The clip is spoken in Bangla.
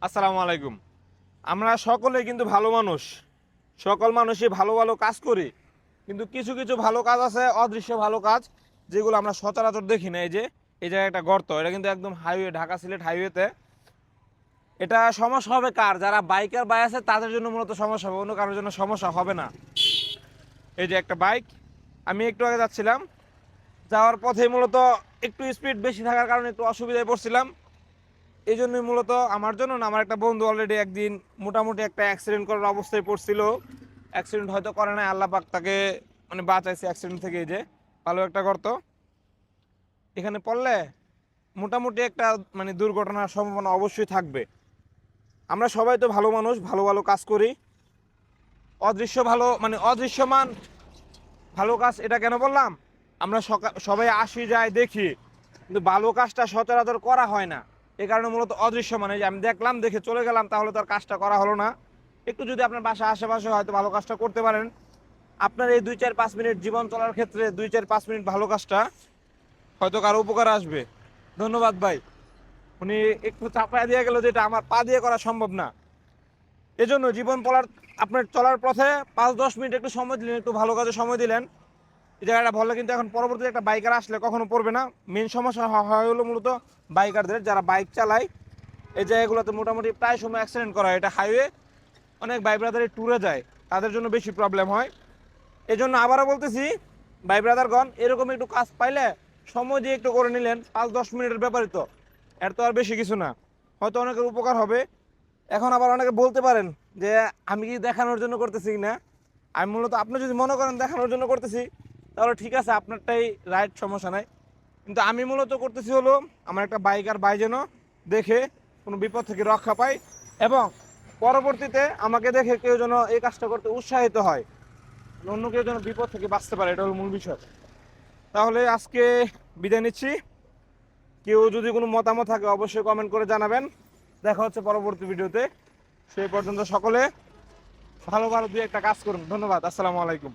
আসসালামু আলাইকুম। আমরা সকলে কিন্তু ভালো মানুষ, সকল মানুষই ভালো ভালো কাজ করি, কিন্তু কিছু কিছু ভালো কাজ আছে, অদৃশ্য ভালো কাজ, যেগুলো আমরা সচরাচর দেখি না। এই জায়গায় একটা গর্ত, এটা কিন্তু একদম হাইওয়ে, ঢাকা সিলেট হাইওয়েতে। এটা সমস্যা হবে কার? যারা বাইকার বাই আছে তাদের জন্য মূলত সমস্যা হবে, অন্য কারোর জন্য সমস্যা হবে না। এই যে একটা বাইক, আমি একটু আগে যাচ্ছিলাম, যাওয়ার পথে মূলত একটু স্পিড বেশি থাকার কারণে একটু অসুবিধায় পড়ছিলাম। এই জন্যই মূলত, আমার জন্য না, আমার একটা বন্ধু অলরেডি একদিন মোটামুটি একটা অ্যাক্সিডেন্ট করার অবস্থায় পড়ছিল। অ্যাক্সিডেন্ট হয়তো করে নাই, আল্লাহ পাক তাকে মানে বাঁচাইছে অ্যাক্সিডেন্ট থেকে। এই যে ভালো একটা গর্ত, এখানে পড়লে মোটামুটি একটা মানে দুর্ঘটনার সম্ভাবনা অবশ্যই থাকবে। আমরা সবাই তো ভালো মানুষ, ভালো ভালো কাজ করি। অদৃশ্য ভালো মানে অদৃশ্যমান ভালো কাজ, এটা কেন বললাম? আমরা সবাই আসি যাই দেখি, কিন্তু ভালো কাজটা সচরাচর করা হয় না। এই কারণে মূলত অদৃশ্য, মানে যে আমি দেখলাম, দেখে চলে গেলাম, তাহলে তো আর কাজটা করা হলো না। একটু যদি আপনার বাসা আশেপাশে হয়তো ভালো কাজটা করতে পারেন, আপনার এই 2-4-5 মিনিট জীবন চলার ক্ষেত্রে 2-4-5 মিনিট ভালো কাজটা হয়তো কারো উপকার আসবে। ধন্যবাদ ভাই। উনি একটু চাপায় দিয়ে গেল, যেটা আমার পা দিয়ে করা সম্ভব না। এজন্য জীবন আপনার চলার পথে 5-10 মিনিট একটু সময় দিলেন, একটু ভালো কাজে সময় দিলেন, এই জায়গাটা ভালো। কিন্তু এখন পরবর্তীতে একটা বাইকার আসলে কখনো পড়বে না। মেন সমস্যা হয় হলো মূলত বাইকারদের, যারা বাইক চালায়। এই জায়গাগুলোতে মোটামুটি প্রায় সময় অ্যাক্সিডেন্ট করা হয়। এটা হাইওয়ে, অনেক ভাই ব্রাদারই ট্যুরে যায়, তাদের জন্য বেশি প্রবলেম হয়। এই জন্য আবারও বলতেছি, ভাই ব্রাদারগণ, এরকম একটু কাজ পাইলে সময় দিয়ে একটু করে নিলেন, 5-10 মিনিটের ব্যাপারই তো, এর তো আর বেশি কিছু না। হয়তো অনেকের উপকার হবে। এখন আবার অনেকে বলতে পারেন যে আমি কি দেখানোর জন্য করতেছি না। আমি মূলত, আপনি যদি মনে করেন দেখানোর জন্য করতেছি, তাহলে ঠিক আছে, আপনারটাই রাইট, সমস্যা নাই। কিন্তু আমি মূলত করতেছি হলো, আমার একটা বাইকার ভাই যেন দেখে কোনো বিপদ থেকে রক্ষা পায়, এবং পরবর্তীতে আমাকে দেখে কেউ যেন এই কাজটা করতে উৎসাহিত হয়, অন্য কেউ যেন বিপদ থেকে বাঁচতে পারে, এটা হলো মূল বিষয়। তাহলে আজকে বিদায় নিচ্ছি। কেউ যদি কোনো মতামত থাকে অবশ্যই কমেন্ট করে জানাবেন। দেখা হচ্ছে পরবর্তী ভিডিওতে। সেই পর্যন্ত সকলে ভালো ভালো 2-1টা কাজ করুন। ধন্যবাদ। আসসালামু আলাইকুম।